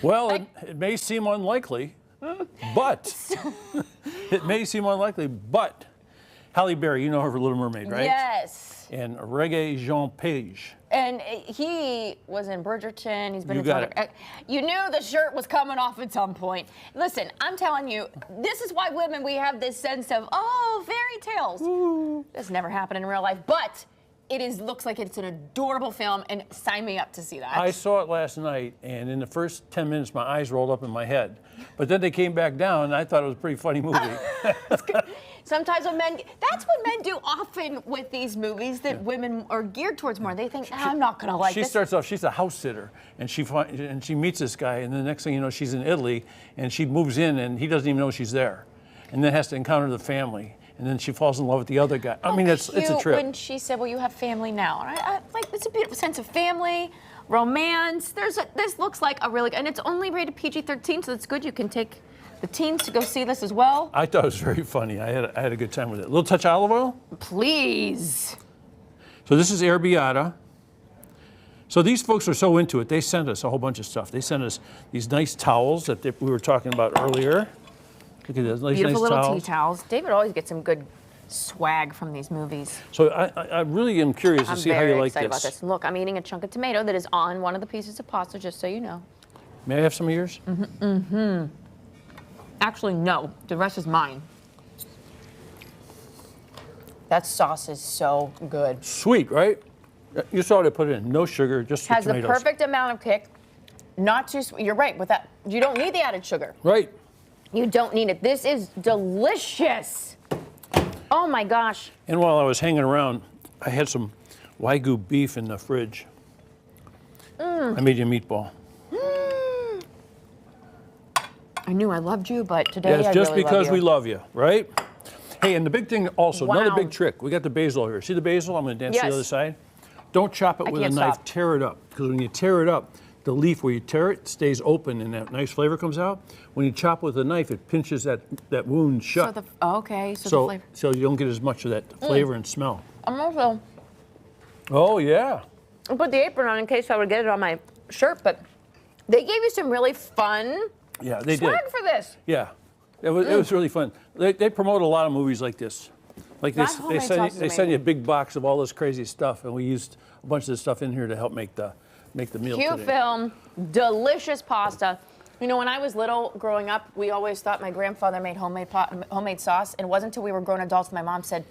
Well, it may seem unlikely, but it may seem unlikely, but Halle Berry, you know her for Little Mermaid, right? Yes. And Reggae Jean Page. And he was in Bridgerton. He's been in You got it. You knew the shirt was coming off at some point. Listen, I'm telling you, this is why women, we have this sense of, oh, fairy tales. Ooh. This never happened in real life, but looks like it's an adorable film, and sign me up to see that. I saw it last night, and in the first 10 minutes, my eyes rolled up in my head. But then they came back down, and I thought it was a pretty funny movie. Sometimes when that's what men do often with these movies that women are geared towards more. They think, I'm not going to like this. She starts off, she's a house sitter, and she meets this guy, and the next thing you know, she's in Italy, and she moves in, and he doesn't even know she's there. And then has to encounter the family. And then she falls in love with the other guy. I mean, it's a trip. When she said, well, you have family now. And I like, it's a beautiful sense of family, romance. This looks like a really, and it's only rated PG-13, so it's good. You can take the teens to go see this as well. I thought it was very funny. I had a good time with it. A little touch of olive oil? Please. So this is Arrabiata. So these folks are so into it, they sent us a whole bunch of stuff. They sent us these nice towels that we were talking about earlier. Look at this, beautiful nice little towels. tea towels. David always gets some good swag from these movies. So I really am curious to see how you like this. I'm very excited about this. Look, I'm eating a chunk of tomato that is on one of the pieces of pasta, just so you know. May I have some of yours? Actually, no. The rest is mine. That sauce is so good. Sweet, right? You saw what I put in. No sugar, just Has tomatoes. the perfect amount of kick. Not too sweet. You're right with that. You don't need the added sugar. Right. You don't need it. This is delicious. Oh my gosh. And while I was hanging around, I had some Wagyu beef in the fridge. I made you a meatball. I knew I loved you, but today Yeah, it's I just really because love we you. love you, right? Hey, and the big thing also, another Wow. big trick. We got the basil here. See the basil? I'm going to dance to Yes. the other side. Don't chop it with a can't knife. stop. Tear it up. Because when you tear it up, the leaf where you tear it stays open and that nice flavor comes out. When you chop with a knife, it pinches that wound shut. Okay, so the flavor. So you don't get as much of that flavor and smell. I'm also, Oh, yeah. I put the apron on in case I would get it on my shirt, but they gave you some really fun Yeah, they did. swag for this. Yeah, it was really fun. They promote a lot of movies like this. Like That this, homemade sauce is they send you a amazing. big box of all this crazy stuff, and we used a bunch of this stuff in here to help make the meal Cute today. film, delicious pasta. You know, when I was little, growing up, we always thought my grandfather made homemade sauce, and it wasn't until we were grown adults my mom said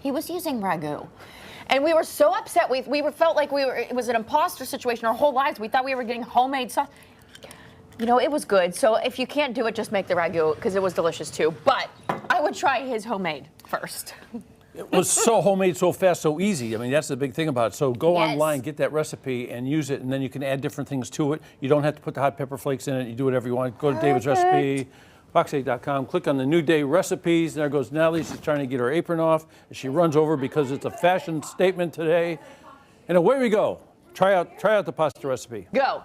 he was using ragu. And we were so upset. We felt like it was an imposter situation our whole lives. We thought we were getting homemade sauce. You know, it was good. So if you can't do it, just make the ragu, because it was delicious too. But I would try his homemade first. It was so homemade, so fast, so easy. I mean, that's the big thing about it. So go Yes. online, get that recipe, and use it, and then you can add different things to it. You don't have to put the hot pepper flakes in it. You do whatever you want. Go to David's Recipe, fox8.com, click on the New Day recipes. There goes Natalie. She's trying to get her apron off. She runs over because it's a fashion statement today. And away we go. Try out the pasta recipe. Go.